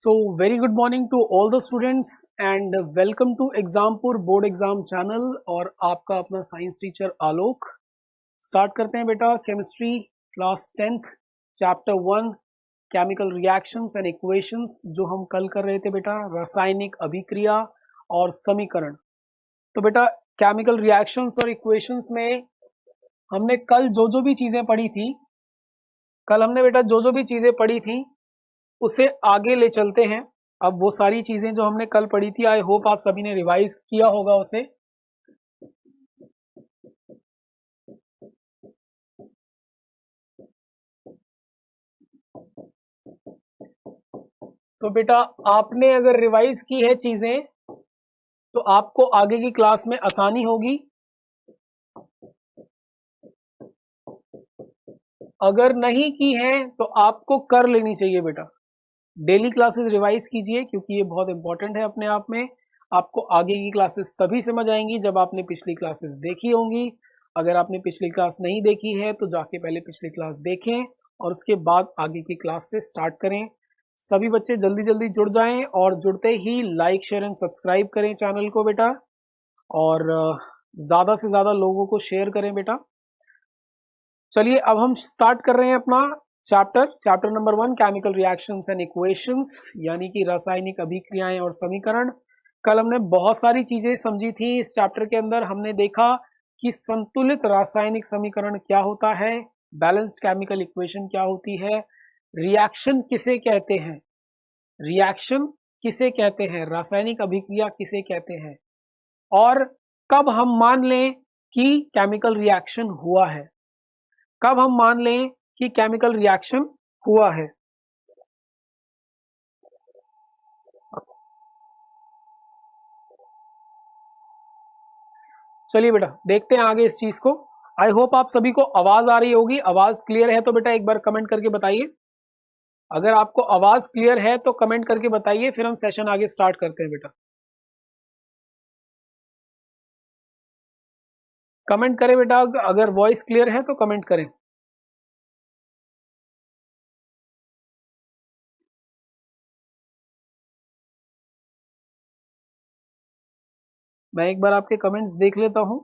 So, very good morning to all the students and welcome to Exampur board exam channel और आपका अपना science teacher आलोक। Start करते हैं बेटा chemistry class 10th chapter 1 chemical reactions and equations, जो हम कल कर रहे थे बेटा, रासायनिक अभिक्रिया और समीकरण। तो बेटा केमिकल रिएक्शंस और इक्वेशंस में हमने कल जो भी चीजें पढ़ी थी, उसे आगे ले चलते हैं। अब वो सारी चीजें जो हमने कल पढ़ी थी, आई होप आप सभी ने रिवाइज किया होगा उसे। तो बेटा आपने अगर रिवाइज की है चीजें तो आपको आगे की क्लास में आसानी होगी। अगर नहीं की है तो आपको कर लेनी चाहिए बेटा। डेली क्लासेस रिवाइज कीजिए क्योंकि ये बहुत इंपॉर्टेंट है अपने आप में। आपको आगे की क्लासेस तभी समझ आएंगी जब आपने पिछली क्लासेस देखी होंगी। अगर आपने पिछली क्लास नहीं देखी है तो जाके पहले पिछली क्लास देखें और उसके बाद आगे की क्लास से स्टार्ट करें। सभी बच्चे जल्दी जल्दी जुड़ जाएं और जुड़ते ही लाइक शेयर एंड सब्सक्राइब करें चैनल को बेटा, और ज़्यादा से ज़्यादा लोगों को शेयर करें बेटा। चलिए अब हम स्टार्ट कर रहे हैं अपना chapter number 1 chemical reactions and equations, यानी कि रासायनिक अभिक्रियाएं और समीकरण। कल हमने बहुत सारी चीजें समझी थी इस चैप्टर के अंदर। हमने देखा कि संतुलित रासायनिक समीकरण क्या होता है, बैलेंस्ड केमिकल इक्वेशन क्या होती है, रिएक्शन किसे कहते हैं, रासायनिक अभिक्रिया किसे कहते हैं, और कब हम मान लें कि केमिकल रिएक्शन हुआ है, चलिए बेटा देखते हैं आगे इस चीज को। आई होप आप सभी को आवाज आ रही होगी। आवाज क्लियर है तो बेटा एक बार कमेंट करके बताइए। अगर आपको आवाज क्लियर है तो कमेंट करके बताइए, फिर हम सेशन आगे स्टार्ट करते हैं बेटा। कमेंट करें बेटा, अगर वॉइस क्लियर है तो कमेंट करें। मैं एक बार आपके कमेंट्स देख लेता हूं।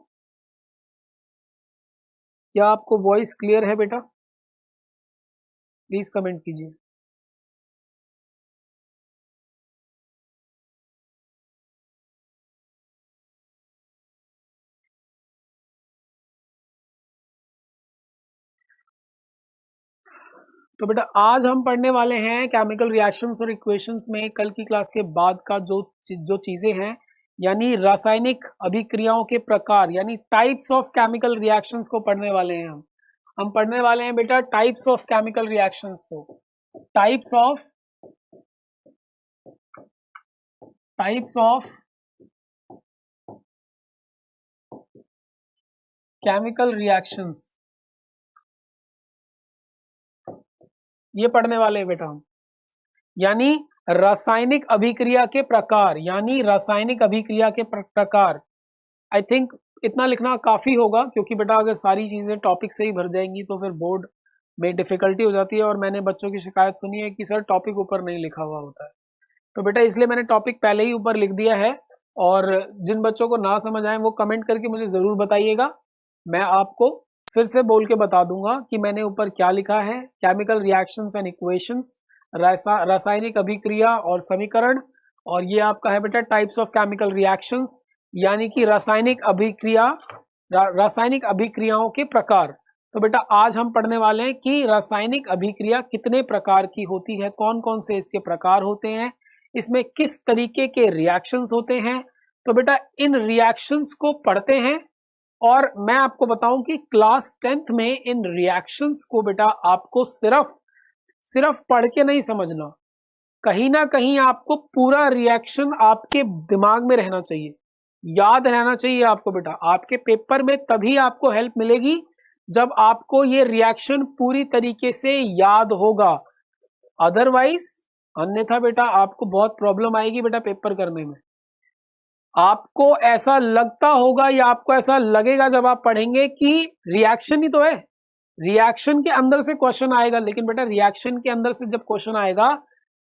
क्या आपको वॉइस क्लियर है बेटा? प्लीज कमेंट कीजिए। तो बेटा आज हम पढ़ने वाले हैं केमिकल रिएक्शंस और इक्वेशंस में कल की क्लास के बाद का जो चीजें हैं, यानी रासायनिक अभिक्रियाओं के प्रकार, यानी टाइप्स ऑफ केमिकल रिएक्शंस को पढ़ने वाले हैं हम पढ़ने वाले हैं बेटा टाइप्स ऑफ केमिकल रिएक्शंस को। टाइप्स ऑफ केमिकल रिएक्शंस, ये पढ़ने वाले हैं बेटा हम। यानी रासायनिक अभिक्रिया के प्रकार, आई थिंक इतना लिखना काफी होगा, क्योंकि बेटा अगर सारी चीजें टॉपिक से ही भर जाएंगी तो फिर बोर्ड में डिफिकल्टी हो जाती है। और मैंने बच्चों की शिकायत सुनी है कि सर टॉपिक ऊपर नहीं लिखा हुआ होता है, तो बेटा इसलिए मैंने टॉपिक पहले ही ऊपर लिख दिया है। और जिन बच्चों को ना समझ आए वो कमेंट करके मुझे जरूर बताइएगा, मैं आपको फिर से बोल के बता दूंगा कि मैंने ऊपर क्या लिखा है। केमिकल रिएक्शंस एंड इक्वेशंस, रासायनिक अभिक्रिया और समीकरण, और ये आपका है बेटा टाइप्स ऑफ केमिकल रिएक्शंस, यानी कि रासायनिक अभिक्रियाओं के प्रकार। तो बेटा आज हम पढ़ने वाले हैं कि रासायनिक अभिक्रिया कितने प्रकार की होती है, कौन कौन से इसके प्रकार होते हैं, इसमें किस तरीके के रिएक्शंस होते हैं। तो बेटा इन रिएक्शंस को पढ़ते हैं, और मैं आपको बताऊं कि क्लास 10th में इन रिएक्शंस को बेटा आपको सिर्फ पढ़ के नहीं समझना, कहीं ना कहीं आपको पूरा रिएक्शन आपके दिमाग में रहना चाहिए, याद रहना चाहिए आपको बेटा। आपके पेपर में तभी आपको हेल्प मिलेगी जब आपको ये रिएक्शन पूरी तरीके से याद होगा, अदरवाइज अन्यथा बेटा आपको बहुत प्रॉब्लम आएगी बेटा पेपर करने में। आपको ऐसा लगता होगा या आपको ऐसा लगेगा जब आप पढ़ेंगे कि रिएक्शन ही तो है, रिएक्शन के अंदर से क्वेश्चन आएगा, लेकिन बेटा रिएक्शन के अंदर से जब क्वेश्चन आएगा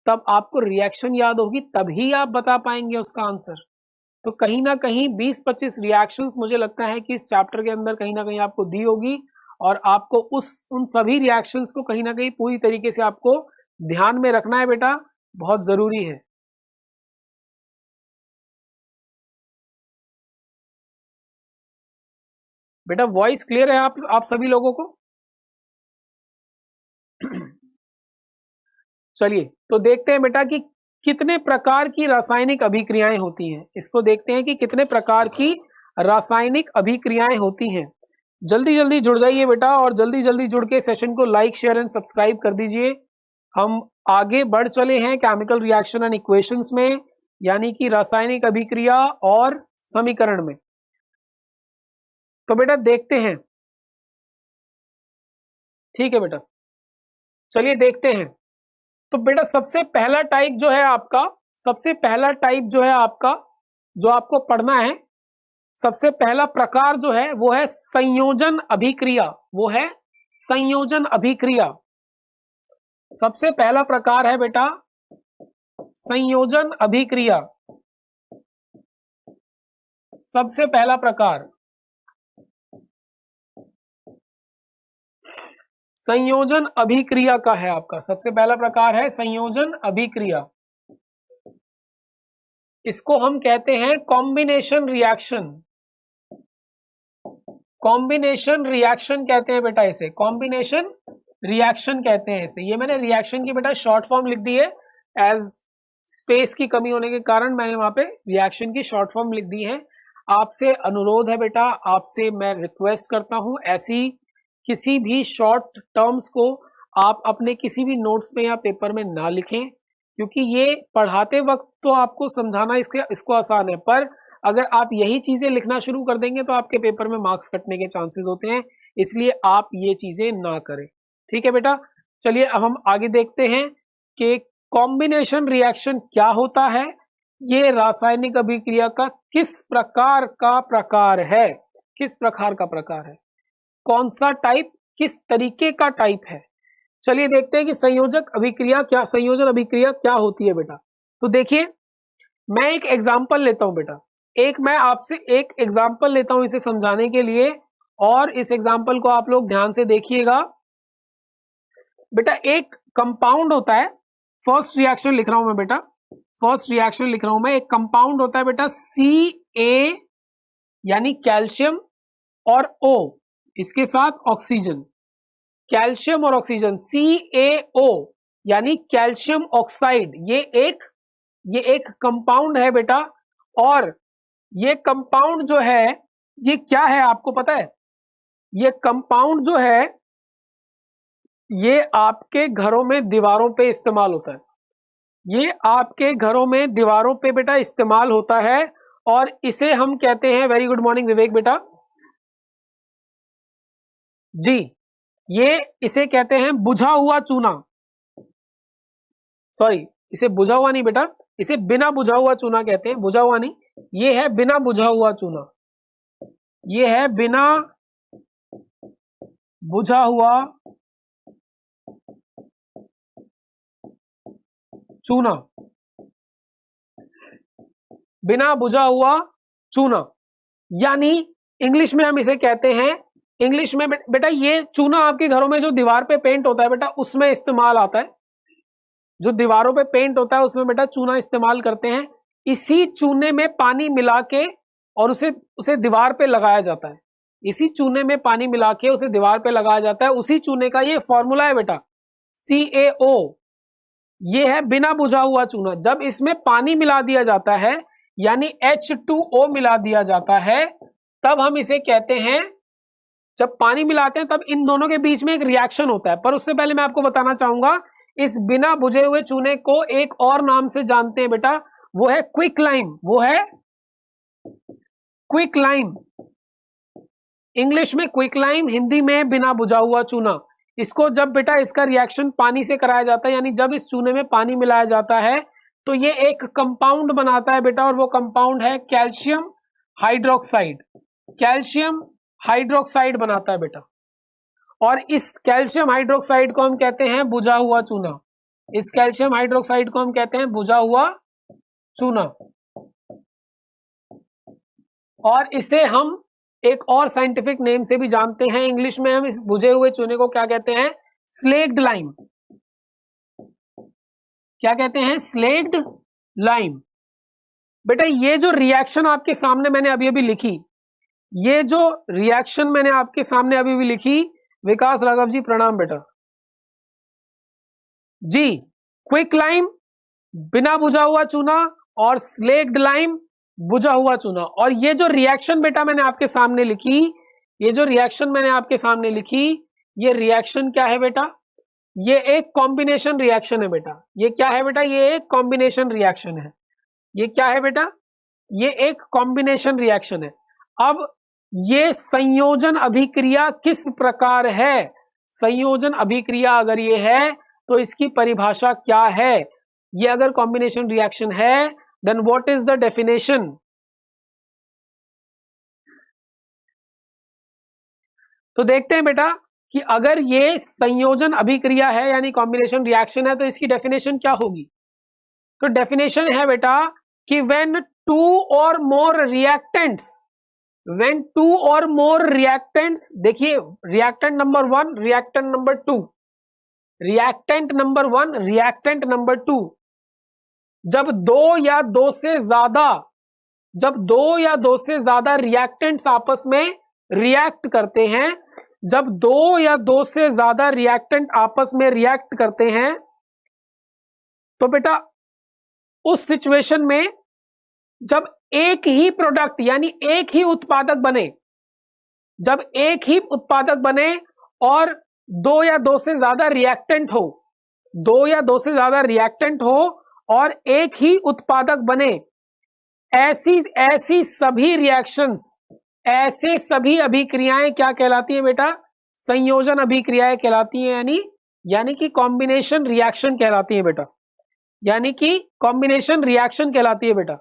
तब आपको रिएक्शन याद होगी, तभी आप बता पाएंगे उसका आंसर। तो कहीं ना कहीं 20-25 रिएक्शंस मुझे लगता है कि इस चैप्टर के अंदर कहीं ना कहीं आपको दी होगी, और आपको उन सभी रिएक्शंस को कहीं ना कहीं पूरी तरीके से आपको ध्यान में रखना है बेटा, बहुत जरूरी है। बेटा वॉइस क्लियर है आप सभी लोगों को? चलिए तो देखते हैं बेटा कि कितने प्रकार की रासायनिक अभिक्रियाएं होती हैं। इसको देखते हैं कि कितने प्रकार की रासायनिक अभिक्रियाएं होती हैं। जल्दी जल्दी जुड़ जाइए बेटा, और जल्दी जल्दी जुड़ के सेशन को लाइक शेयर एंड सब्सक्राइब कर दीजिए। हम आगे बढ़ चले हैं केमिकल रिएक्शन एंड इक्वेशंस में, यानी कि रासायनिक अभिक्रिया और समीकरण में। तो बेटा देखते हैं, ठीक है बेटा, चलिए देखते हैं। तो बेटा सबसे पहला टाइप जो है आपका, सबसे पहला टाइप जो है आपका, जो आपको पढ़ना है, सबसे पहला प्रकार जो है वो है संयोजन अभिक्रिया। वो है संयोजन अभिक्रिया। सबसे पहला प्रकार है बेटा संयोजन अभिक्रिया। सबसे पहला प्रकार संयोजन अभिक्रिया का है आपका। सबसे पहला प्रकार है संयोजन अभिक्रिया। इसको हम कहते हैं कॉम्बिनेशन रिएक्शन। कॉम्बिनेशन रिएक्शन कहते हैं बेटा इसे, कॉम्बिनेशन रिएक्शन कहते हैं इसे। ये मैंने रिएक्शन की बेटा शॉर्ट फॉर्म लिख दी है, एज स्पेस की कमी होने के कारण मैंने वहां पे रिएक्शन की शॉर्ट फॉर्म लिख दी है। आपसे अनुरोध है बेटा, आपसे मैं रिक्वेस्ट करता हूं, ऐसी किसी भी शॉर्ट टर्म्स को आप अपने किसी भी नोट्स में या पेपर में ना लिखें, क्योंकि ये पढ़ाते वक्त तो आपको समझाना इसको आसान है, पर अगर आप यही चीजें लिखना शुरू कर देंगे तो आपके पेपर में मार्क्स कटने के चांसेस होते हैं। इसलिए आप ये चीजें ना करें, ठीक है बेटा। चलिए अब हम आगे देखते हैं कि कॉम्बिनेशन रिएक्शन क्या होता है, ये रासायनिक अभिक्रिया का किस प्रकार का प्रकार है, किस प्रकार का प्रकार है, कौन सा टाइप, किस तरीके का टाइप है। चलिए देखते हैं कि संयोजन अभिक्रिया क्या होती है बेटा। तो देखिए मैं एक एग्जांपल लेता हूं बेटा, मैं आपसे एक एग्जांपल लेता हूं इसे समझाने के लिए, और इस एग्जांपल को आप लोग ध्यान से देखिएगा बेटा। एक कंपाउंड होता है, फर्स्ट रिएक्शन लिख रहा हूं मैं बेटा, फर्स्ट रिएक्शन लिख रहा हूं मैं। एक कंपाउंड होता है बेटा Ca यानी कैल्शियम और O, इसके साथ ऑक्सीजन, कैल्शियम और ऑक्सीजन, CaO यानी कैल्शियम ऑक्साइड। ये एक कंपाउंड है बेटा, और ये कंपाउंड जो है ये क्या है आपको पता है? ये कंपाउंड जो है ये आपके घरों में दीवारों पे इस्तेमाल होता है। ये आपके घरों में दीवारों पे बेटा इस्तेमाल होता है, और इसे हम कहते हैं, वेरी गुड मॉर्निंग विवेक बेटा जी, इसे कहते हैं बुझा हुआ चूना। सॉरी, इसे बुझा हुआ नहीं बेटा, इसे बिना बुझा हुआ चूना कहते हैं, बुझा हुआ नहीं, ये है बिना बुझा हुआ चूना, ये है बिना बुझा हुआ चूना, बिना बुझा हुआ चूना, यानी इंग्लिश में हम इसे कहते हैं, इंग्लिश में बेटा ये चूना आपके घरों में जो दीवार पे पेंट होता है बेटा उसमें इस्तेमाल आता है, जो दीवारों पे पेंट होता है उसमें बेटा चूना इस्तेमाल करते हैं। इसी चूने में पानी मिला के और उसे दीवार पे लगाया जाता है, इसी चूने में पानी मिला के उसे दीवार पे लगाया जाता है। उसी चूने का ये फॉर्मूला है बेटा CaO, ये है बिना बुझा हुआ चूना। जब इसमें पानी मिला दिया जाता है यानी H2O मिला दिया जाता है, तब हम इसे कहते हैं, जब पानी मिलाते हैं तब इन दोनों के बीच में एक रिएक्शन होता है। पर उससे पहले मैं आपको बताना चाहूंगा, इस बिना बुझे हुए चूने को एक और नाम से जानते हैं बेटा, वो है क्विक लाइम, वो है क्विक लाइम। इंग्लिश में क्विक लाइम, हिंदी में बिना बुझा हुआ चूना। इसको जब बेटा इसका रिएक्शन पानी से कराया जाता है, यानी जब इस चूने में पानी मिलाया जाता है तो ये एक कंपाउंड बनाता है बेटा, और वो कंपाउंड है कैल्शियम हाइड्रोक्साइड। कैल्शियम हाइड्रोक्साइड बनाता है बेटा, और इस कैल्शियम हाइड्रोक्साइड को हम कहते हैं बुझा हुआ चूना। इस कैल्शियम हाइड्रोक्साइड को हम कहते हैं बुझा हुआ चूना, और इसे हम एक और साइंटिफिक नेम से भी जानते हैं। इंग्लिश में हम इस बुझे हुए चूने को क्या कहते हैं? Slaked lime. क्या कहते हैं? Slaked lime. बेटा ये जो रिएक्शन आपके सामने मैंने अभी अभी लिखी, ये जो रिएक्शन मैंने आपके सामने अभी अभी लिखी, विकास राघव जी प्रणाम बेटा जी, क्विक लाइम बिना बुझा हुआ चूना और स्लेक्ड लाइम बुझा हुआ चूना। और ये जो रिएक्शन बेटा मैंने आपके सामने लिखी, ये जो रिएक्शन मैंने आपके सामने लिखी, ये रिएक्शन क्या है बेटा? ये एक कॉम्बिनेशन रिएक्शन है बेटा। ये क्या है बेटा? ये एक कॉम्बिनेशन रिएक्शन है। ये क्या है बेटा? ये एक कॉम्बिनेशन रिएक्शन है। अब ये संयोजन अभिक्रिया किस प्रकार है? संयोजन अभिक्रिया अगर ये है तो इसकी परिभाषा क्या है? ये अगर कॉम्बिनेशन रिएक्शन है, then what is the definition? तो देखते हैं बेटा कि अगर ये संयोजन अभिक्रिया है यानी कॉम्बिनेशन रिएक्शन है तो इसकी डेफिनेशन क्या होगी। तो डेफिनेशन है बेटा कि व्हेन टू और मोर रिएक्टेंट्स, व्हेन टू और मोर रिएक्टेंट्स, देखिए reactant number 1, reactant number 2, reactant number 1, reactant number 2, जब दो या दो से ज्यादा रिएक्टेंट्स आपस में रिएक्ट करते हैं, जब दो या दो से ज्यादा रिएक्टेंट आपस में रिएक्ट करते हैं, तो बेटा उस सिचुएशन में जब एक ही प्रोडक्ट यानी एक ही उत्पादक बने, जब एक ही उत्पादक बने और दो या दो से ज्यादा रिएक्टेंट हो, दो या दो से ज्यादा रिएक्टेंट हो और एक ही उत्पादक बने, ऐसी सभी रिएक्शंस, ऐसे सभी अभिक्रियाएं क्या कहलाती है बेटा? संयोजन अभिक्रियाएं कहलाती हैं, यानी कि कॉम्बिनेशन रिएक्शन कहलाती है बेटा, यानी कि कॉम्बिनेशन रिएक्शन कहलाती है बेटा।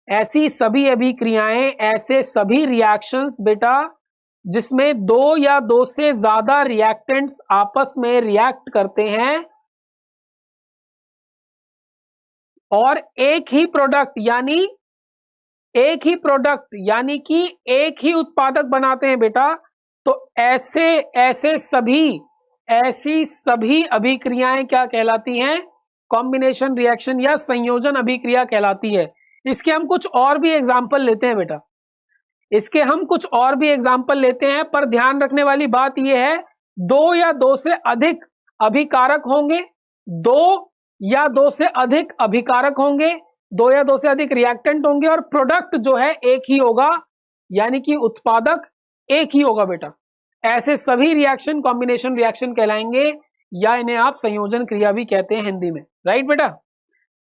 ऐसी सभी अभिक्रियाएं, ऐसे सभी रिएक्शंस बेटा जिसमें दो या दो से ज्यादा रिएक्टेंट्स आपस में रिएक्ट करते हैं और एक ही प्रोडक्ट यानी कि एक ही उत्पादक बनाते हैं बेटा, तो ऐसी सभी अभिक्रियाएं क्या कहलाती हैं? कॉम्बिनेशन रिएक्शन या संयोजन अभिक्रिया कहलाती है। इसके हम कुछ और भी एग्जाम्पल लेते हैं बेटा, इसके हम कुछ और भी एग्जाम्पल लेते हैं, पर ध्यान रखने वाली बात यह है दो या दो से अधिक अभिकारक होंगे, दो या दो से अधिक अभिकारक होंगे, दो या दो से अधिक रिएक्टेंट होंगे और प्रोडक्ट जो है एक ही होगा, यानी कि उत्पादक एक ही होगा बेटा। ऐसे सभी रिएक्शन कॉम्बिनेशन रिएक्शन कहलाएंगे या इन्हें आप संयोजन क्रिया भी कहते हैं हिंदी में, राइट बेटा।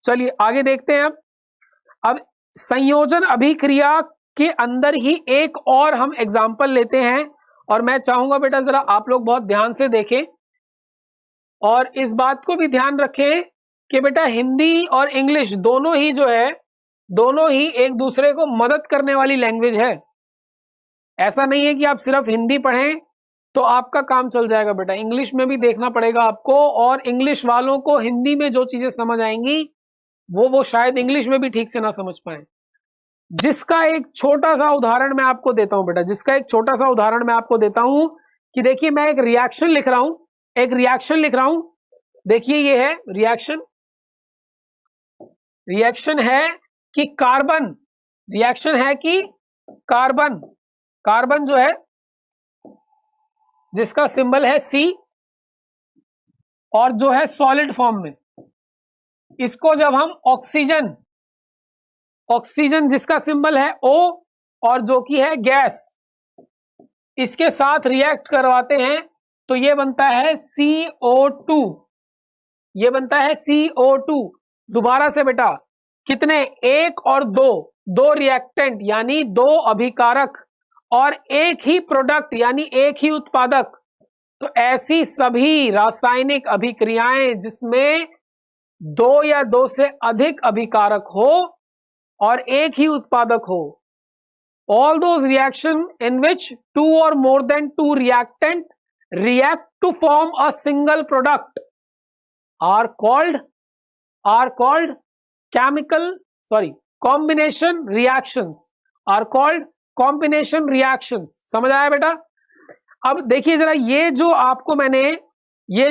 चलिए आगे देखते हैं। अब संयोजन अभिक्रिया के अंदर ही एक और हम एग्जाम्पल लेते हैं और मैं चाहूंगा बेटा जरा आप लोग बहुत ध्यान से देखें और इस बात को भी ध्यान रखें कि बेटा हिंदी और इंग्लिश दोनों ही जो है, दोनों ही एक दूसरे को मदद करने वाली लैंग्वेज है। ऐसा नहीं है कि आप सिर्फ हिंदी पढ़ें तो आपका काम चल जाएगा बेटा, इंग्लिश में भी देखना पड़ेगा आपको, और इंग्लिश वालों को हिंदी में जो चीजें समझ आएंगी वो शायद इंग्लिश में भी ठीक से ना समझ पाए। जिसका एक छोटा सा उदाहरण मैं आपको देता हूं बेटा, जिसका एक छोटा सा उदाहरण मैं आपको देता हूं कि देखिए मैं एक रिएक्शन लिख रहा हूं, देखिए ये है रिएक्शन है कि कार्बन, रिएक्शन है कि कार्बन जो है जिसका सिंबल है C और जो है सॉलिड फॉर्म में, इसको जब हम ऑक्सीजन जिसका सिंबल है O और जो कि है गैस, इसके साथ रिएक्ट करवाते हैं तो ये बनता है CO2, ये बनता है CO2। दोबारा से बेटा कितने? एक और दो रिएक्टेंट यानी दो अभिकारक और एक ही प्रोडक्ट यानी एक ही उत्पादक, तो ऐसी सभी रासायनिक अभिक्रियाएं जिसमें दो या दो से अधिक अभिकारक हो और एक ही उत्पादक हो, all those reaction in which two or more than two reactant react to form a single product are called combination reactions are called combination reactions। समझ आया बेटा? अब देखिए जरा, ये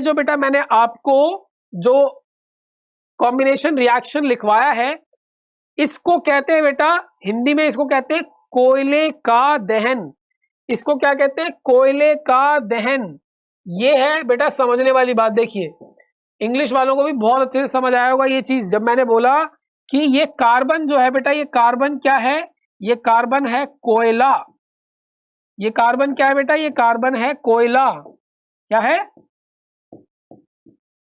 जो बेटा मैंने आपको जो कॉम्बिनेशन रिएक्शन लिखवाया है, इसको कहते हैं बेटा हिंदी में, इसको कहते हैं कोयले का दहन। इसको क्या कहते हैं? कोयले का दहन। ये है बेटा समझने वाली बात। देखिए इंग्लिश वालों को भी बहुत अच्छे से समझ आया होगा ये चीज, जब मैंने बोला कि ये कार्बन जो है बेटा, ये कार्बन क्या है? ये कार्बन है कोयला। ये कार्बन क्या है बेटा? ये कार्बन है कोयला। क्या है?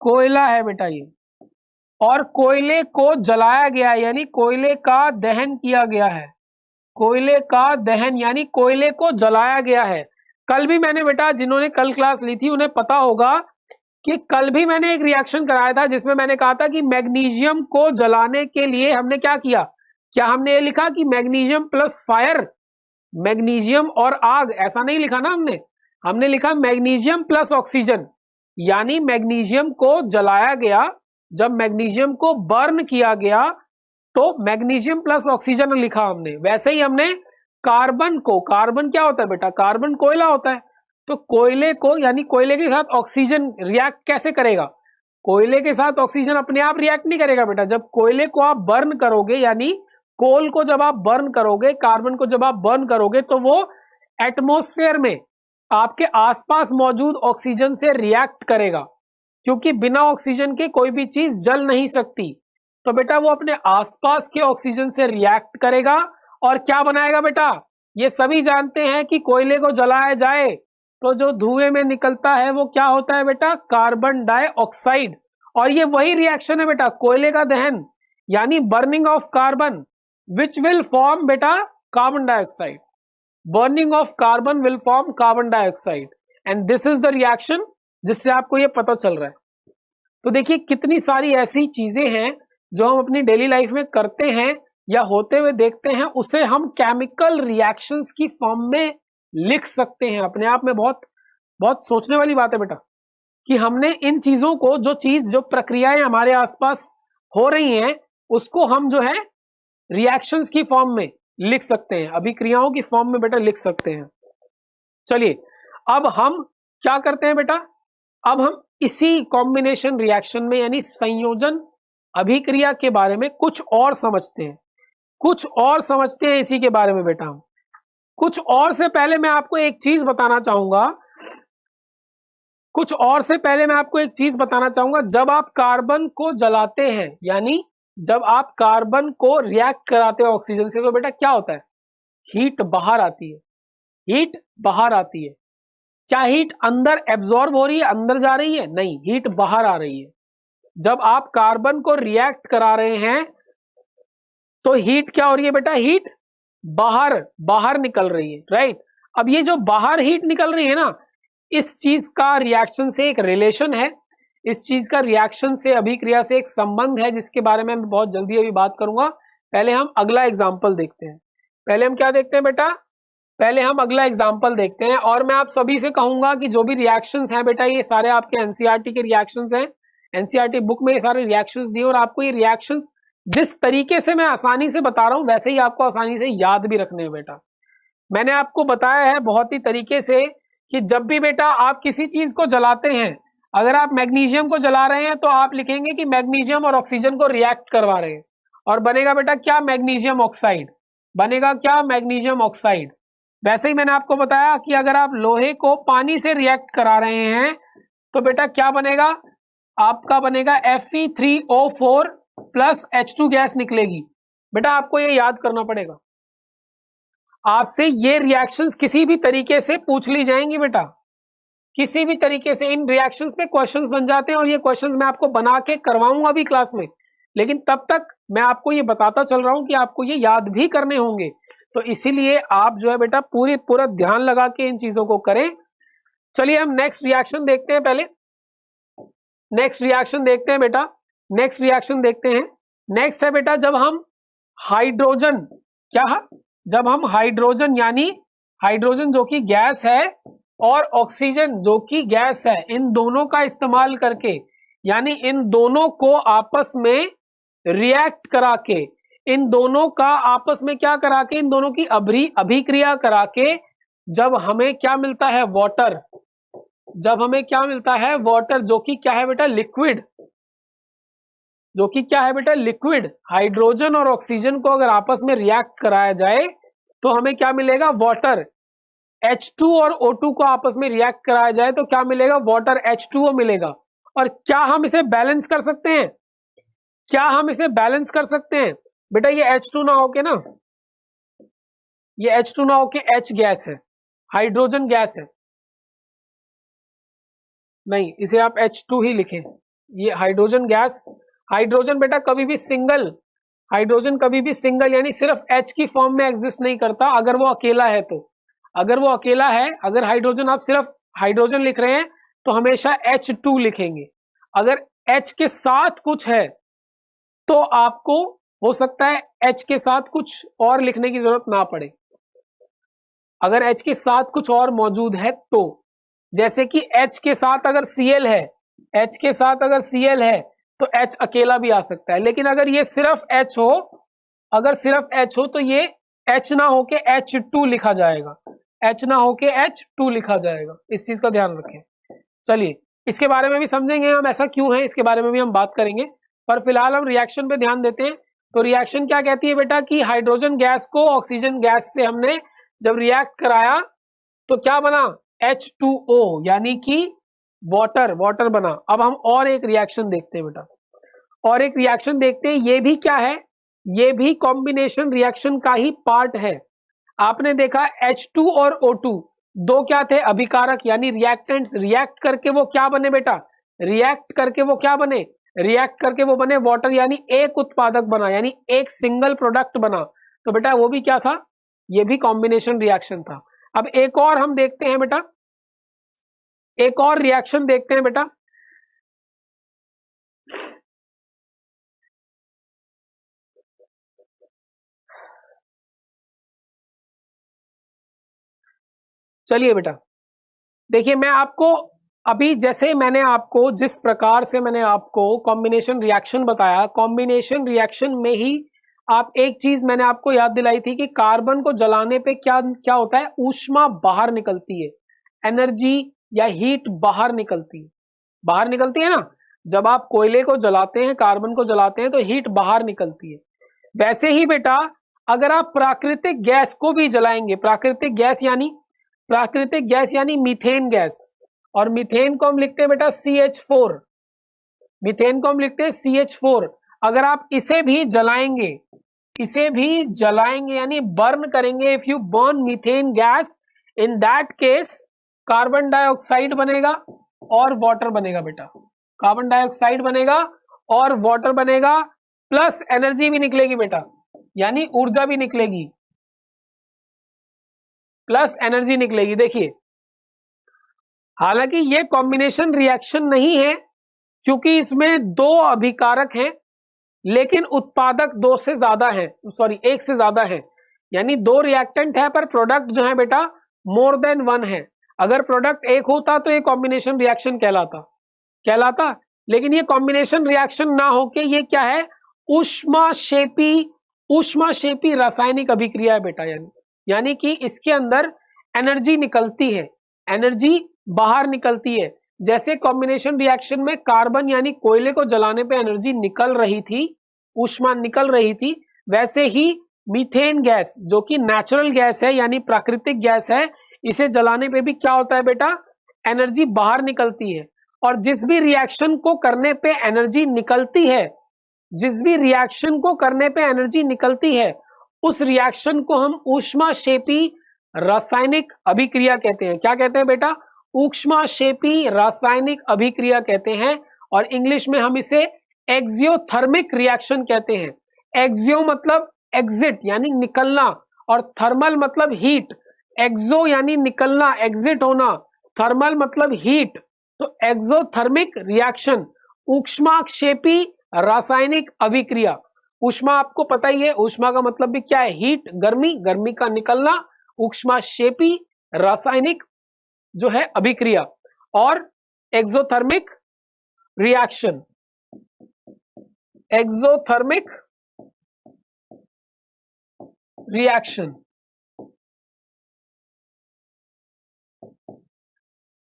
कोयला है बेटा ये। और कोयले को जलाया गया, यानी कोयले का दहन किया गया है। कोयले का दहन यानी कोयले को जलाया गया है। कल भी मैंने बेटा, जिन्होंने कल क्लास ली थी उन्हें पता होगा कि कल भी मैंने एक रिएक्शन कराया था जिसमें मैंने कहा था कि मैग्नीशियम को जलाने के लिए हमने क्या किया? क्या हमने ये लिखा कि मैग्नीशियम प्लस फायर, मैग्नीशियम और आग? ऐसा नहीं लिखा ना हमने लिखा मैग्नीशियम प्लस ऑक्सीजन, यानी मैग्नीशियम को जलाया गया। जब मैग्नीशियम को बर्न किया गया तो मैग्नीशियम प्लस ऑक्सीजन लिखा हमने। वैसे ही हमने कार्बन को, कार्बन क्या होता है बेटा? कार्बन कोयला होता है। तो कोयले को, यानी कोयले के साथ ऑक्सीजन रिएक्ट कैसे करेगा? कोयले के साथ ऑक्सीजन अपने आप रिएक्ट नहीं करेगा बेटा। जब कोयले को आप बर्न करोगे, यानी कोल को जब आप बर्न करोगे, कार्बन को जब आप बर्न करोगे, तो वो एटमॉस्फेयर में आपके आसपास मौजूद ऑक्सीजन से रिएक्ट करेगा, क्योंकि बिना ऑक्सीजन के कोई भी चीज जल नहीं सकती। तो बेटा वो अपने आसपास के ऑक्सीजन से रिएक्ट करेगा और क्या बनाएगा बेटा? ये सभी जानते हैं कि कोयले को जलाया जाए तो जो धुएं में निकलता है वो क्या होता है बेटा? Carbon dioxide. और ये वही रिएक्शन है बेटा कोयले का दहन, यानी burning of carbon, which will form बेटा carbon dioxide. Burning of carbon will form carbon dioxide, and this is the reaction जिससे आपको ये पता चल रहा है। तो देखिए कितनी सारी ऐसी चीजें हैं जो हम अपनी डेली लाइफ में करते हैं या होते हुए देखते हैं, उसे हम केमिकल रिएक्शंस की फॉर्म में लिख सकते हैं। अपने आप में बहुत बहुत सोचने वाली बात है बेटा कि हमने इन चीजों को, जो प्रक्रियाएं हमारे आसपास हो रही हैं, उसको हम जो है रिएक्शंस की फॉर्म में लिख सकते हैं, अभिक्रियाओं की फॉर्म में बेटा लिख सकते हैं। चलिए अब हम क्या करते हैं बेटा? अब हम इसी कॉम्बिनेशन रिएक्शन में, यानी संयोजन अभिक्रिया के बारे में कुछ और समझते हैं, इसी के बारे में बेटा। हम कुछ और से पहले मैं आपको एक चीज बताना चाहूंगा, जब आप कार्बन को जलाते हैं, यानी जब आप कार्बन को रिएक्ट कराते हो ऑक्सीजन से, तो बेटा क्या होता है? हीट बाहर आती है। क्या हीट अंदर एब्जॉर्ब हो रही है, अंदर जा रही है? नहीं, हीट बाहर आ रही है। जब आप कार्बन को रिएक्ट करा रहे हैं तो हीट क्या हो रही है बेटा? हीट बाहर निकल रही है, राइट। अब ये जो बाहर हीट निकल रही है ना, इस चीज का रिएक्शन से एक रिलेशन है, इस चीज का रिएक्शन से, अभिक्रिया से एक संबंध है, जिसके बारे में मैं बहुत जल्दी अभी बात करूंगा। पहले हम अगला एग्जाम्पल देखते हैं। पहले हम क्या देखते हैं बेटा? पहले हम अगला एग्जाम्पल देखते हैं। और मैं आप सभी से कहूंगा कि जो भी रिएक्शंस हैं बेटा, ये सारे आपके एनसीईआरटी के रिएक्शंस हैं। एनसीईआरटी बुक में ये सारे रिएक्शंस दिए, और आपको ये रिएक्शंस जिस तरीके से मैं आसानी से बता रहा हूं, वैसे ही आपको आसानी से याद भी रखने हैं बेटा। मैंने आपको बताया है बहुत ही तरीके से कि जब भी बेटा आप किसी चीज को जलाते हैं, अगर आप मैग्नीशियम को जला रहे हैं तो आप लिखेंगे कि मैग्नीशियम और ऑक्सीजन को रिएक्ट करवा रहे हैं, और बनेगा बेटा क्या? मैग्नीशियम ऑक्साइड बनेगा। क्या? Magnesium oxide. वैसे ही मैंने आपको बताया कि अगर आप लोहे को पानी से रिएक्ट करा रहे हैं तो बेटा क्या बनेगा? आपका बनेगा Fe3O4 प्लस H2 गैस निकलेगी। बेटा आपको ये याद करना पड़ेगा। आपसे ये रिएक्शंस किसी भी तरीके से पूछ ली जाएंगी बेटा, किसी भी तरीके से इन रिएक्शंस पे क्वेश्चंस बन जाते हैं, और ये क्वेश्चंस मैं आपको बना के करवाऊंगा अभी क्लास में। लेकिन तब तक मैं आपको ये बताता चल रहा हूं कि आपको ये याद भी करने होंगे, तो इसीलिए आप जो है बेटा पूरा ध्यान लगा के इन चीजों को करें। चलिए हम नेक्स्ट रिएक्शन देखते हैं। पहले नेक्स्ट रिएक्शन देखते हैं बेटा, नेक्स्ट रिएक्शन देखते हैं। नेक्स्ट है बेटा, जब हम हाइड्रोजन, क्या है? जब हम हाइड्रोजन, यानी हाइड्रोजन जो कि गैस है, और ऑक्सीजन जो कि गैस है, इन दोनों का इस्तेमाल करके, यानी इन दोनों को आपस में रिएक्ट करा के, इन दोनों का आपस में क्या करा के, इन दोनों की अभिक्रिया करा के जब हमें क्या मिलता है, वाटर, जब हमें क्या मिलता है, वाटर, जो कि क्या है बेटा, लिक्विड, जो कि क्या है बेटा, लिक्विड। हाइड्रोजन और ऑक्सीजन को अगर आपस में रिएक्ट कराया जाए तो हमें क्या मिलेगा, वाटर। H2 और O2 को आपस में रिएक्ट कराया जाए तो क्या मिलेगा, वाटर H2O मिलेगा। और क्या हम इसे बैलेंस कर सकते हैं, क्या हम इसे बैलेंस कर सकते हैं बेटा, ये H2 ना होके ना, ये H2 ना होके H गैस है, हाइड्रोजन गैस है, नहीं इसे आप H2 ही लिखें, ये हाइड्रोजन गैस। हाइड्रोजन बेटा कभी भी सिंगल, हाइड्रोजन कभी भी सिंगल यानी सिर्फ H की फॉर्म में एग्जिस्ट नहीं करता, अगर वो अकेला है तो, अगर वो अकेला है, अगर हाइड्रोजन आप सिर्फ हाइड्रोजन लिख रहे हैं तो हमेशा H2 लिखेंगे। अगर H के साथ कुछ है तो आपको हो सकता है H के साथ कुछ और लिखने की जरूरत ना पड़े, अगर H के साथ कुछ और मौजूद है तो, जैसे कि H के साथ अगर Cl है, H के साथ अगर Cl है तो H अकेला भी आ सकता है, लेकिन अगर ये सिर्फ H हो, अगर सिर्फ H हो तो ये H ना होके H2 लिखा जाएगा, H ना होके H2 लिखा जाएगा, इस चीज का ध्यान रखें। चलिए इसके बारे में भी समझेंगे हम, ऐसा क्यों है इसके बारे में भी हम बात करेंगे, पर फिलहाल हम रिएक्शन पे ध्यान देते हैं। तो रिएक्शन क्या कहती है बेटा, कि हाइड्रोजन गैस को ऑक्सीजन गैस से हमने जब रिएक्ट कराया तो क्या बना, H2O, यानी कि वाटर, वाटर बना। अब हम और एक रिएक्शन देखते हैं बेटा, और एक रिएक्शन देखते हैं, ये भी क्या है, ये भी कॉम्बिनेशन रिएक्शन का ही पार्ट है। आपने देखा H2 और O2 दो क्या थे, अभिकारक यानी रिएक्टेंट्स, रिएक्ट करके वो क्या बने बेटा, रिएक्ट करके वो क्या बने, रिएक्ट करके वो बने वाटर, यानी एक उत्पादक बना, यानी एक सिंगल प्रोडक्ट बना। तो बेटा वो भी क्या था, ये भी कॉम्बिनेशन रिएक्शन था। अब एक और हम देखते हैं बेटा, एक और रिएक्शन देखते हैं बेटा, चलिए बेटा देखिए, मैं आपको अभी जैसे मैंने आपको जिस प्रकार से मैंने आपको कॉम्बिनेशन रिएक्शन बताया, कॉम्बिनेशन रिएक्शन में ही आप एक चीज मैंने आपको याद दिलाई थी कि कार्बन को जलाने पे क्या क्या होता है, ऊष्मा बाहर निकलती है, एनर्जी या हीट बाहर निकलती है, बाहर निकलती है ना। जब आप कोयले को जलाते हैं, कार्बन को जलाते हैं तो हीट बाहर निकलती है। वैसे ही बेटा अगर आप प्राकृतिक गैस को भी जलाएंगे, प्राकृतिक गैस यानी, प्राकृतिक गैस यानी मीथेन गैस, और मीथेन को हम लिखते हैं बेटा CH4, मीथेन को हम लिखते हैं CH4। अगर आप इसे भी जलाएंगे, इसे भी जलाएंगे यानी बर्न करेंगे, if you burn methane gas, in that case carbon dioxide बनेगा और वाटर बनेगा बेटा, कार्बन डाइऑक्साइड बनेगा और वाटर बनेगा, प्लस एनर्जी भी निकलेगी बेटा, यानी ऊर्जा भी निकलेगी, प्लस एनर्जी निकलेगी। देखिए हालांकि ये कॉम्बिनेशन रिएक्शन नहीं है क्योंकि इसमें दो अभिकारक हैं, लेकिन उत्पादक दो से ज्यादा है, सॉरी एक से ज्यादा है, यानी दो रिएक्टेंट है पर प्रोडक्ट जो है बेटा मोर देन वन है। अगर प्रोडक्ट एक होता तो ये कॉम्बिनेशन रिएक्शन कहलाता, लेकिन ये कॉम्बिनेशन रिएक्शन ना होके ये क्या है, ऊष्माक्षेपी रासायनिक अभिक्रिया है बेटा, यानी कि इसके अंदर एनर्जी निकलती है, एनर्जी बाहर निकलती है। जैसे कॉम्बिनेशन रिएक्शन में कार्बन यानी कोयले को जलाने पे एनर्जी निकल रही थी, ऊष्मा निकल रही थी, वैसे ही मीथेन गैस जो कि नेचुरल गैस है यानी प्राकृतिक गैस है, इसे जलाने पे भी क्या होता है बेटा, एनर्जी बाहर निकलती है। और जिस भी रिएक्शन को करने पे एनर्जी निकलती है, जिस भी रिएक्शन को करने पे एनर्जी निकलती है, उस रिएक्शन को हम ऊष्माक्षेपी रासायनिक अभिक्रिया कहते हैं। क्या कहते हैं बेटा, ऊष्माक्षेपी रासायनिक अभिक्रिया कहते हैं, और इंग्लिश में हम इसे एक्सियोथर्मिक रिएक्शन कहते हैं। एक्सियो मतलब एग्जिट यानी निकलना, और थर्मल मतलब हीट, एक्सो यानी निकलना, एग्जिट होना, थर्मल मतलब हीट, तो एक्सोथर्मिक रिएक्शन, ऊष्माक्षेपी रासायनिक अभिक्रिया। ऊष्मा आपको पता ही है, ऊष्मा का मतलब भी क्या है, हीट, गर्मी, गर्मी का निकलना, ऊष्माक्षेपी रासायनिक जो है अभिक्रिया और एक्सोथर्मिक रिएक्शन। एक्सोथर्मिक रिएक्शन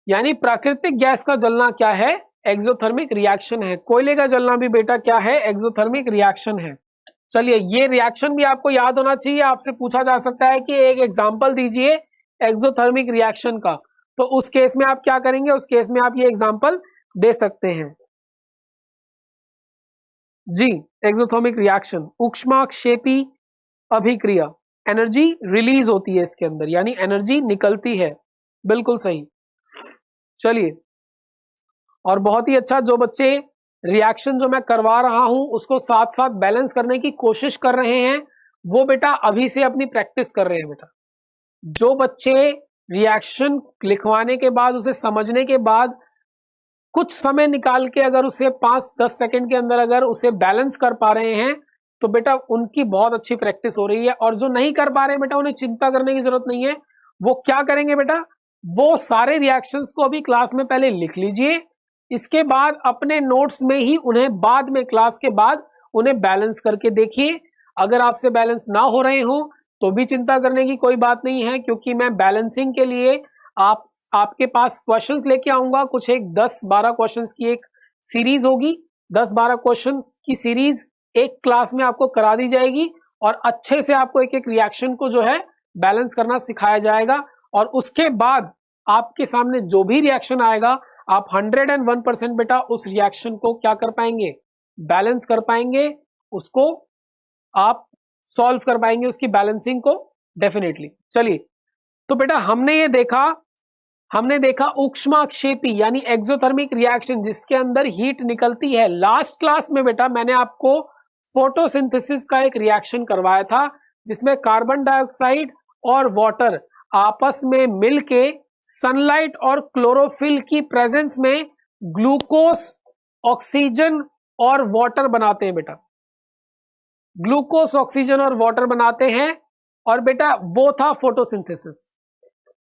यानी प्राकृतिक गैस का जलना क्या है? एक्सोथर्मिक रिएक्शन है। कोयले का जलना भी बेटा क्या है? एक्सोथर्मिक रिएक्शन है। चलिए, ये रिएक्शन भी आपको याद होना चाहिए। आपसे पूछा जा सकता है कि एक एग्जांपल दीजिए एक्सोथर्मिक रिएक्शन का, तो उस केस में आप क्या करेंगे? उस केस में आप ये एग्जांपल दे सकते हैं जी। एक्सोथर्मिक रिएक्शन ऊष्माक्षेपी अभिक्रिया, एनर्जी रिलीज होती है इसके अंदर, यानी एनर्जी निकलती है। बिल्कुल सही। चलिए, और बहुत ही अच्छा, जो बच्चे रिएक्शन जो मैं करवा रहा हूं उसको साथ साथ बैलेंस करने की कोशिश कर रहे हैं, वो बेटा अभी से अपनी प्रैक्टिस कर रहे हैं बेटा। जो बच्चे रिएक्शन लिखवाने के बाद, उसे समझने के बाद कुछ समय निकाल के अगर उसे 5-10 सेकंड के अंदर अगर उसे बैलेंस कर पा रहे हैं, तो बेटा उनकी बहुत अच्छी प्रैक्टिस हो रही है। और जो नहीं कर पा रहे बेटा, उन्हें चिंता करने की जरूरत नहीं है। वो क्या करेंगे बेटा? वो सारे रिएक्शंस को अभी क्लास में पहले लिख लीजिए, इसके बाद अपने नोट्स में ही उन्हें बाद में, क्लास के बाद उन्हें बैलेंस करके देखिए। अगर आपसे बैलेंस ना हो रहे हो तो भी चिंता करने की कोई बात नहीं है, क्योंकि मैं बैलेंसिंग के लिए आपके पास क्वेश्चंस लेके आऊंगा। कुछ एक 10-12 क्वेश्चंस की एक सीरीज होगी। 10-12 क्वेश्चंस की सीरीज एक क्लास में आपको करा दी जाएगी और अच्छे से आपको एक एक रिएक्शन को जो है बैलेंस करना सिखाया जाएगा। और उसके बाद आपके सामने जो भी रिएक्शन आएगा, आप 101% बेटा उस रिएक्शन को क्या कर पाएंगे? बैलेंस कर पाएंगे, उसको आप सॉल्व कर पाएंगे, उसकी बैलेंसिंग को डेफिनेटली। चलिए, तो बेटा हमने देखा ऊष्माक्षेपी यानी एक्सोथर्मिक रिएक्शन, जिसके अंदर हीट निकलती है। लास्ट क्लास में बेटा मैंने आपको फोटोसिंथेसिस का एक रिएक्शन करवाया था, जिसमें कार्बन डाइऑक्साइड और वाटर आपस में मिलके सनलाइट और क्लोरोफिल की प्रेजेंस में ग्लूकोज, ऑक्सीजन और वाटर बनाते हैं बेटा। ग्लूकोज, ऑक्सीजन और वाटर बनाते हैं, और बेटा वो था फोटोसिंथेसिस।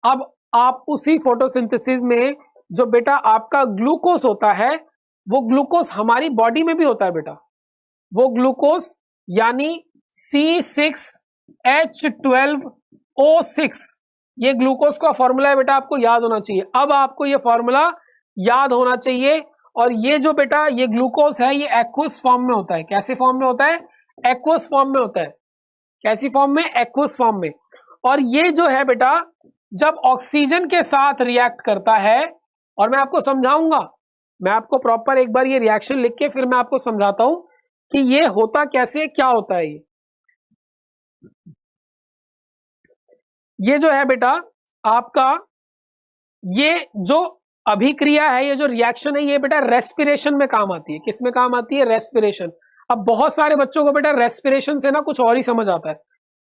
अब आप उसी फोटोसिंथेसिस में जो बेटा आपका ग्लूकोज होता है, वो ग्लूकोज हमारी बॉडी में भी होता है बेटा। वो ग्लूकोज यानी C6H12O6, ये ग्लूकोज का फॉर्मूला है बेटा, आपको याद होना चाहिए। अब आपको ये फॉर्मूला याद होना चाहिए। और ये जो बेटा ये ग्लूकोज है, ये एक्वस फॉर्म में होता है। कैसे फॉर्म में होता है? एक्वस फॉर्म में होता है। कैसी फॉर्म में? एक्वस फॉर्म में। और ये जो है बेटा, जब ऑक्सीजन के साथ रिएक्ट करता है, और मैं आपको समझाऊंगा, मैं आपको प्रॉपर एक बार ये रिएक्शन लिख के फिर मैं आपको समझाता हूं कि ये होता कैसे, क्या होता है। ये जो है बेटा आपका, ये जो अभिक्रिया है, ये जो रिएक्शन है, ये बेटा रेस्पिरेशन में काम आती है। किस में काम आती है? रेस्पिरेशन। अब बहुत सारे बच्चों को बेटा रेस्पिरेशन से ना कुछ और ही समझ आता है।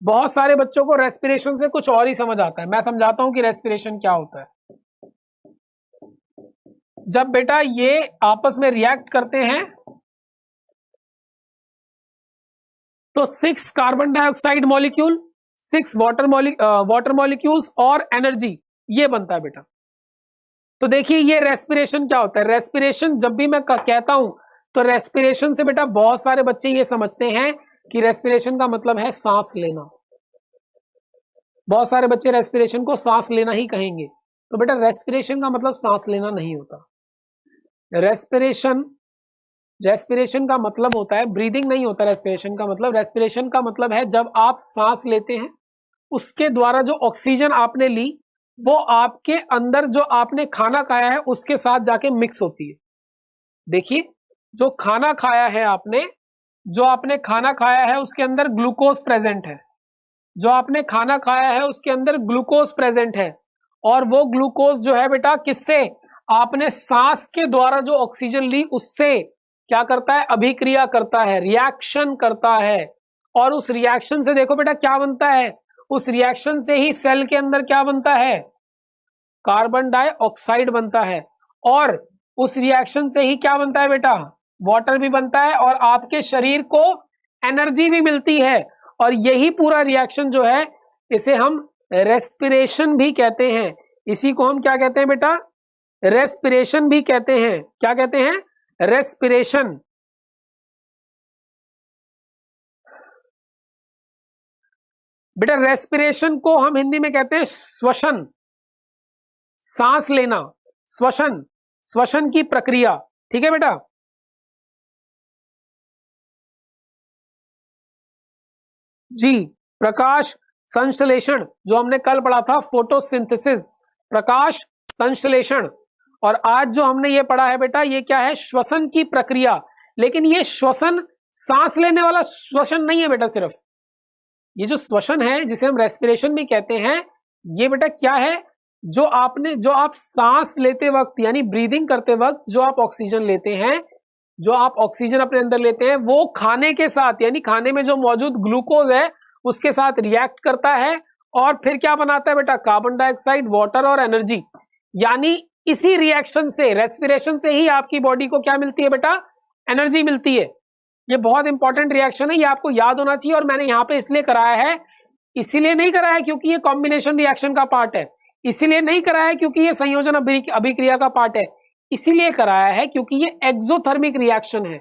बहुत सारे बच्चों को रेस्पिरेशन से कुछ और ही समझ आता है। मैं समझाता हूं कि रेस्पिरेशन क्या होता है। जब बेटा ये आपस में रिएक्ट करते हैं, तो 6 carbon dioxide molecule, 6 water molecules और एनर्जी, ये बनता है बेटा। तो देखिए, ये रेस्पिरेशन क्या होता है। रेस्पिरेशन जब भी मैं कहता हूं, तो रेस्पिरेशन से बेटा बहुत सारे बच्चे ये समझते हैं कि रेस्पिरेशन का मतलब है सांस लेना। बहुत सारे बच्चे रेस्पिरेशन को सांस लेना ही कहेंगे। तो बेटा रेस्पिरेशन का मतलब सांस लेना नहीं होता। रेस्पिरेशन का मतलब होता है, ब्रीदिंग नहीं होता। रेस्पिरेशन का मतलब है जब आप सांस लेते हैं, उसके द्वारा जो ऑक्सीजन आपने ली, वो आपके अंदर जो आपने खाना खाया है उसके साथ जाके मिक्स होती है। देखिए, जो खाना खाया है आपने, जो आपने खाना खाया है उसके अंदर ग्लूकोज प्रेजेंट है। जो आपने खाना खाया है उसके अंदर ग्लूकोज प्रेजेंट है। और वो ग्लूकोज जो है बेटा, किससे? आपने सांस के द्वारा जो ऑक्सीजन ली उससे क्या करता है? अभिक्रिया करता है, रिएक्शन करता है। और उस रिएक्शन से देखो बेटा क्या बनता है। उस रिएक्शन से ही सेल के अंदर क्या बनता है? कार्बन डाइऑक्साइड बनता है। और उस रिएक्शन से ही क्या बनता है बेटा? वाटर भी बनता है, और आपके शरीर को एनर्जी भी मिलती है। और यही पूरा रिएक्शन जो है, इसे हम रेस्पिरेशन भी कहते हैं। इसी को हम क्या कहते हैं बेटा, रेस्पिरेशन भी कहते हैं। क्या कहते हैं, रेस्पिरेशन। बेटा रेस्पिरेशन को हम हिंदी में कहते हैं श्वसन, सांस लेना, श्वसन, श्वसन की प्रक्रिया। ठीक है बेटा। जी, प्रकाश संश्लेषण जो हमने कल पढ़ा था, फोटोसिंथेसिस, प्रकाश संश्लेषण। और आज जो हमने ये पढ़ा है बेटा, ये क्या है, श्वसन की प्रक्रिया। लेकिन ये श्वसन सांस लेने वाला श्वसन नहीं है बेटा, सिर्फ ये जो श्वसन है जिसे हम रेस्पिरेशन भी कहते हैं, ये बेटा क्या है, जो आप सांस लेते वक्त यानी ब्रीदिंग करते वक्त जो आप ऑक्सीजन लेते हैं, जो आप ऑक्सीजन अपने अंदर लेते हैं, वो खाने के साथ यानी खाने में जो मौजूद ग्लूकोज है उसके साथ रिएक्ट करता है और फिर क्या बनाता है बेटा, कार्बन डाइऑक्साइड, वाटर और एनर्जी। यानी इसी रिएक्शन से, रेस्पिरेशन से ही आपकी बॉडी को क्या मिलती है बेटा, एनर्जी मिलती है। ये बहुत इंपॉर्टेंट रिएक्शन है, ये आपको याद होना चाहिए। और मैंने यहाँ पे इसलिए कराया है, इसीलिए नहीं कराया है क्योंकि ये कॉम्बिनेशन रिएक्शन का पार्ट है, इसीलिए नहीं कराया है क्योंकि ये संयोजन अभिक्रिया का पार्ट है, इसीलिए कराया है क्योंकि ये एक्सोथर्मिक रिएक्शन है।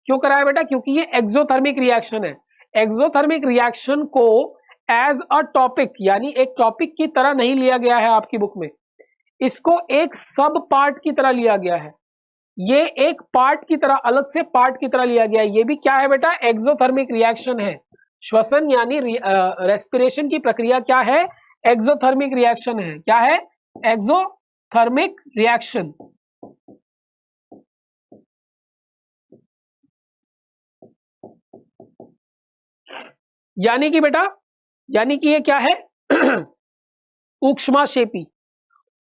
क्यों कराया बेटा, क्योंकि ये एक्सोथर्मिक रिएक्शन है। एक्सोथर्मिक रिएक्शन को एज अ टॉपिक यानी एक टॉपिक की तरह नहीं लिया गया है आपकी बुक में, इसको एक सब पार्ट की तरह लिया गया है। ये एक पार्ट की तरह, अलग से पार्ट की तरह लिया गया है। ये भी क्या है बेटा, एक्सोथर्मिक रिएक्शन है। श्वसन यानी रेस्पिरेशन की प्रक्रिया क्या है, एक्सोथर्मिक रिएक्शन है। क्या है, एक्सोथर्मिक रिएक्शन। यानी कि बेटा, यानी कि ये क्या है ऊष्माक्षेपी,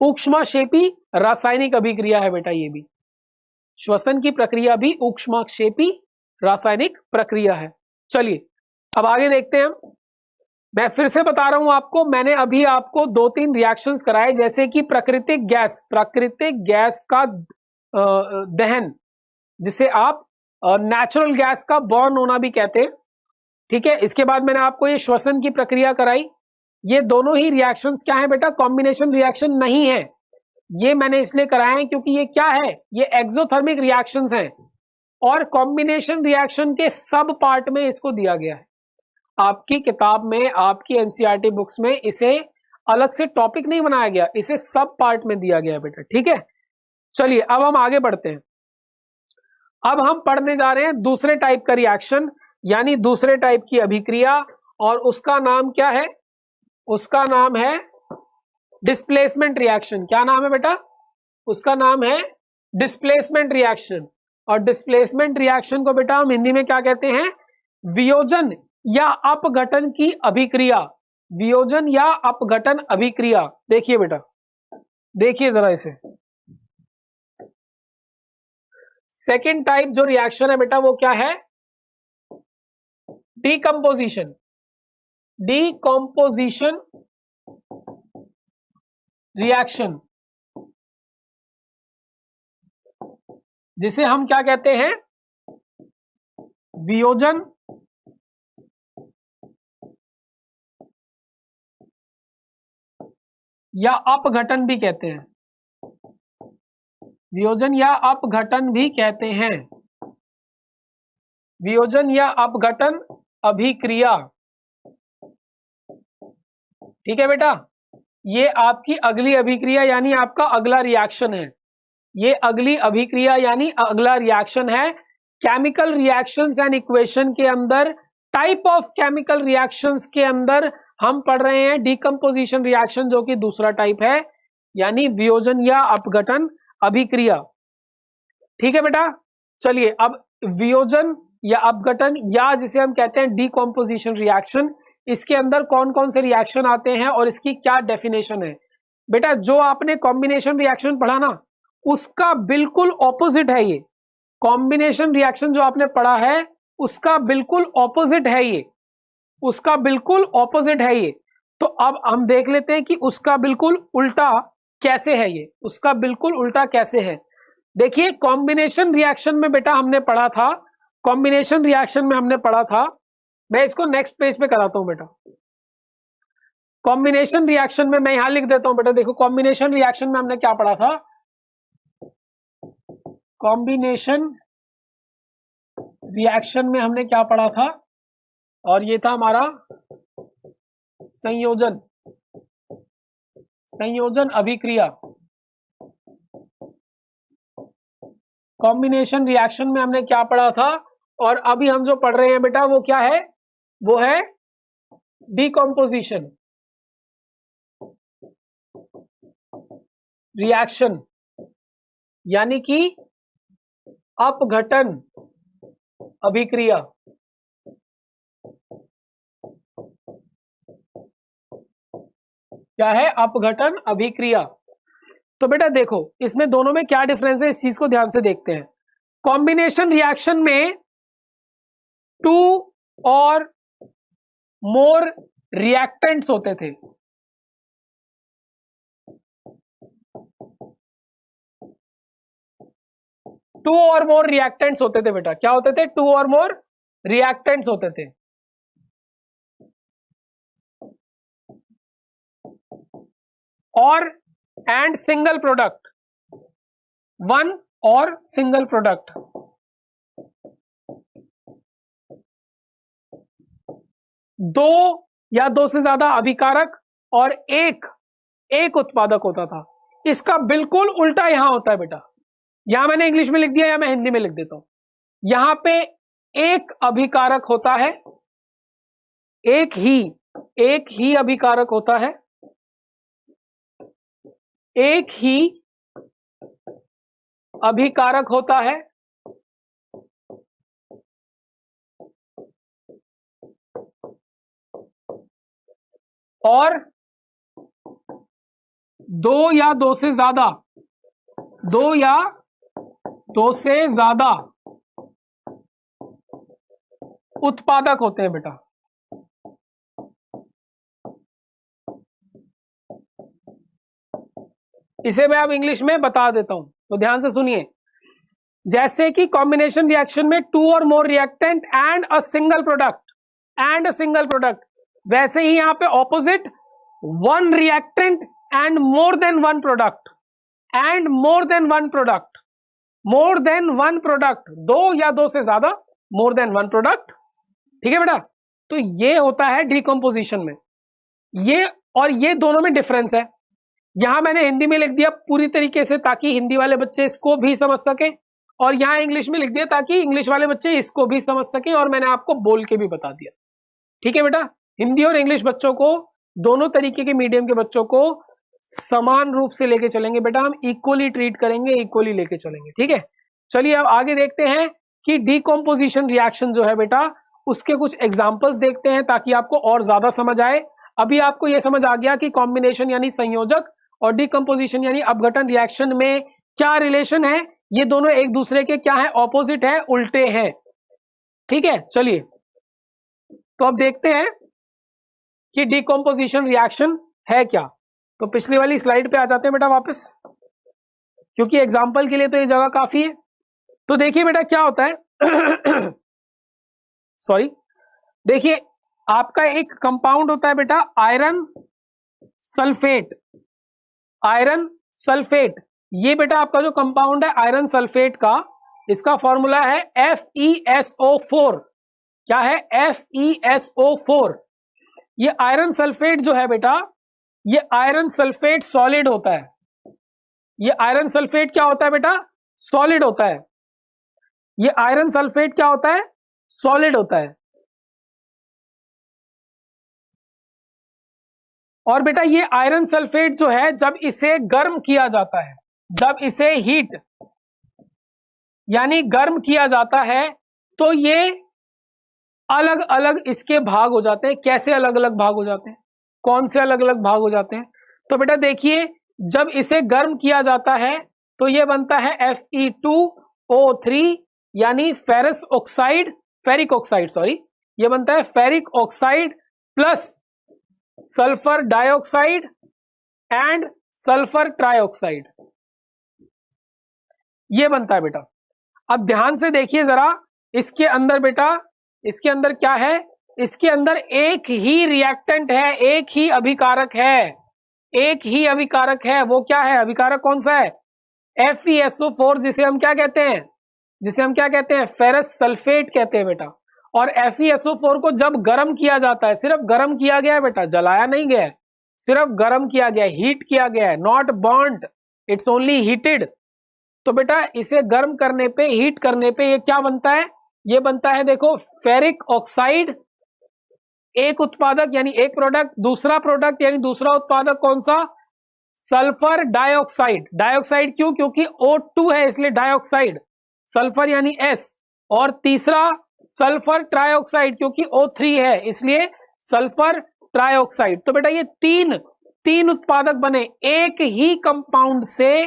ऊष्माक्षेपी रासायनिक अभिक्रिया है बेटा। ये भी श्वसन की प्रक्रिया भी ऊष्माक्षेपी रासायनिक प्रक्रिया है। चलिए अब आगे देखते हैं। मैं फिर से बता रहा हूं आपको, मैंने अभी आपको 2-3 रिएक्शंस कराए, जैसे कि प्राकृतिक गैस का दहन, जिसे आप नेचुरल गैस का बर्न होना भी कहते हैं। ठीक है, इसके बाद मैंने आपको ये श्वसन की प्रक्रिया कराई। ये दोनों ही रिएक्शंस क्या है बेटा, कॉम्बिनेशन रिएक्शन नहीं है। ये मैंने इसलिए कराए हैं क्योंकि ये क्या है, ये एक्सोथर्मिक रिएक्शंस हैं और कॉम्बिनेशन रिएक्शन के सब पार्ट में इसको दिया गया है। आपकी किताब में, आपकी एनसीईआरटी बुक्स में इसे अलग से टॉपिक नहीं बनाया गया, इसे सब पार्ट में दिया गया बेटा। ठीक है, चलिए अब हम आगे बढ़ते हैं। अब हम पढ़ने जा रहे हैं दूसरे टाइप का रिएक्शन, यानी दूसरे टाइप की अभिक्रिया, और उसका नाम क्या है, उसका नाम है डिस्प्लेसमेंट रिएक्शन। क्या नाम है बेटा, उसका नाम है डिस्प्लेसमेंट रिएक्शन। और डिस्प्लेसमेंट रिएक्शन को बेटा हम हिंदी में क्या कहते हैं, वियोजन या अपघटन की अभिक्रिया। वियोजन या अपघटन अभिक्रिया। देखिए बेटा, देखिए जरा इसे। सेकेंड टाइप जो रिएक्शन है बेटा वो क्या है, डीकंपोजिशन। डीकंपोजिशन रिएक्शन, जिसे हम क्या कहते हैं, वियोजन या अपघटन भी कहते हैं। वियोजन या अपघटन भी कहते हैं। वियोजन या अपघटन अभिक्रिया। ठीक है बेटा, ये आपकी अगली अभिक्रिया यानी आपका अगला रिएक्शन है। ये अगली अभिक्रिया यानी अगला रिएक्शन है। केमिकल रिएक्शंस एंड इक्वेशन के अंदर, टाइप ऑफ केमिकल रिएक्शंस के अंदर हम पढ़ रहे हैं डीकंपोजिशन रिएक्शन, जो कि दूसरा टाइप है, यानी वियोजन या अपघटन अभिक्रिया। ठीक है बेटा, चलिए अब वियोजन या अपघटन या जिसे हम कहते हैं डीकंपोजिशन रिएक्शन, इसके अंदर कौन कौन से रिएक्शन आते हैं और इसकी क्या डेफिनेशन है। बेटा जो आपने कॉम्बिनेशन रिएक्शन पढ़ा ना, उसका बिल्कुल ऑपोजिट है ये। कॉम्बिनेशन रिएक्शन जो आपने पढ़ा है उसका बिल्कुल ऑपोजिट है ये, उसका बिल्कुल ऑपोजिट है ये। तो अब हम देख लेते हैं कि उसका बिल्कुल उल्टा कैसे है ये, उसका बिल्कुल उल्टा कैसे है। देखिए कॉम्बिनेशन रिएक्शन में बेटा हमने पढ़ा था, कॉम्बिनेशन रिएक्शन में हमने पढ़ा था, मैं इसको नेक्स्ट पेज पे कराता हूं बेटा। कॉम्बिनेशन रिएक्शन में मैं यहां लिख देता हूं बेटा, देखो कॉम्बिनेशन रिएक्शन में हमने क्या पढ़ा था, कॉम्बिनेशन रिएक्शन में हमने क्या पढ़ा था, और ये था हमारा संयोजन, संयोजन अभिक्रिया। कॉम्बिनेशन रिएक्शन में हमने क्या पढ़ा था, और अभी हम जो पढ़ रहे हैं बेटा वो क्या है, वो है डीकॉम्पोजिशन रिएक्शन, यानी कि अपघटन अभिक्रिया। क्या है, अपघटन अभिक्रिया। तो बेटा देखो इसमें दोनों में क्या डिफरेंस है, इस चीज को ध्यान से देखते हैं। कॉम्बिनेशन रिएक्शन में 2 और मोर रिएक्टेंट्स होते थे, टू और मोर रिएक्टेंट्स होते थे बेटा, क्या होते थे, 2 और मोर रिएक्टेंट्स होते थे। और एंड सिंगल प्रोडक्ट, 1 और सिंगल प्रोडक्ट। दो या दो से ज्यादा अभिकारक और एक उत्पादक होता था। इसका बिल्कुल उल्टा यहां होता है बेटा, यहां मैंने इंग्लिश में लिख दिया या मैं हिंदी में लिख देता हूं। यहां पे एक अभिकारक होता है, एक ही अभिकारक होता है, एक ही अभिकारक होता है, और 2 या 2 से ज्यादा, 2 या 2 से ज्यादा उत्पादक होते हैं बेटा। इसे मैं अब इंग्लिश में बता देता हूं, तो ध्यान से सुनिए। जैसे कि कॉम्बिनेशन रिएक्शन में 2 और more reactant and a single product, वैसे ही यहां पे opposite 1 reactant and more than 1 product, and more than one product, 2 या 2 से ज्यादा, मोर देन 1 प्रोडक्ट। ठीक है बेटा, तो ये होता है डीकंपोजिशन में। ये और ये दोनों में डिफरेंस है। यहां मैंने हिंदी में लिख दिया पूरी तरीके से ताकि हिंदी वाले बच्चे इसको भी समझ सके, और यहां इंग्लिश में लिख दिया ताकि इंग्लिश वाले बच्चे इसको भी समझ सके, और मैंने आपको बोल के भी बता दिया। ठीक है बेटा, हिंदी और इंग्लिश बच्चों को, दोनों तरीके के मीडियम के बच्चों को समान रूप से लेके चलेंगे बेटा, हम इक्वली ट्रीट करेंगे, इक्वली लेके चलेंगे। ठीक है, चलिए अब आगे देखते हैं कि डीकंपोजिशन रिएक्शन जो है बेटा उसके कुछ एग्जांपल्स देखते हैं ताकि आपको और ज्यादा समझ आए। अभी आपको यह समझ आ गया कि कॉम्बिनेशन यानी संयोजक और डीकंपोजिशन यानी अपघटन रिएक्शन में क्या रिलेशन है, ये दोनों एक दूसरे के क्या है, ऑपोजिट है, उल्टे हैं। ठीक है, चलिए तो अब देखते हैं कि डीकंपोजिशन रिएक्शन है क्या। तो पिछली वाली स्लाइड पे आ जाते हैं बेटा वापस, क्योंकि एग्जाम्पल के लिए तो ये जगह काफी है। तो देखिए बेटा क्या होता है सॉरी, देखिए आपका एक कंपाउंड होता है बेटा आयरन सल्फेट। ये बेटा आपका जो कंपाउंड है आयरन सल्फेट का, इसका फॉर्मूला है FeSO4। क्या है, FeSO4। ये आयरन सल्फेट जो है बेटा, ये आयरन सल्फेट सॉलिड होता है। ये आयरन सल्फेट क्या होता है बेटा, सॉलिड होता है। ये आयरन सल्फेट क्या होता है, सॉलिड होता है। और बेटा ये आयरन सल्फेट जो है जब इसे गर्म किया जाता है, जब इसे हीट यानी गर्म किया जाता है, तो ये अलग अलग इसके भाग हो जाते हैं। कैसे अलग अलग भाग हो जाते हैं, कौन से अलग अलग भाग हो जाते हैं, तो बेटा देखिए जब इसे गर्म किया जाता है तो ये बनता है Fe2O3 यानी फेरिक ऑक्साइड सॉरी, ये बनता है ferric oxide plus sulphur dioxide and sulphur trioxide, ये बनता है बेटा। अब ध्यान से देखिए जरा, इसके अंदर बेटा, इसके अंदर क्या है, इसके अंदर एक ही रिएक्टेंट है, एक ही अभिकारक है, एक ही अभिकारक है। वो क्या है? अभिकारक कौन सा है? FeSO4, जिसे हम क्या कहते हैं? जिसे हम क्या कहते हैं? फेरस सल्फेट कहते हैं बेटा। और FeSO4 को जब गर्म किया जाता है, सिर्फ गर्म किया गया है बेटा, जलाया नहीं गया है, सिर्फ गर्म किया गया है, हीट किया गया है, not burned, it's only heated. तो बेटा इसे गर्म करने पे, हीट करने पे ये क्या बनता है? ये बनता है देखो फेरिक ऑक्साइड, एक उत्पादक यानी एक प्रोडक्ट, दूसरा प्रोडक्ट यानी दूसरा उत्पादक कौन सा? Sulphur dioxide. डाइऑक्साइड क्यों? क्योंकि O2 है इसलिए डाइऑक्साइड, सल्फर यानी S। और तीसरा सल्फर ट्राइऑक्साइड क्योंकि O3 है इसलिए सल्फर ट्राइऑक्साइड। तो बेटा ये तीन उत्पादक बने, एक ही कंपाउंड से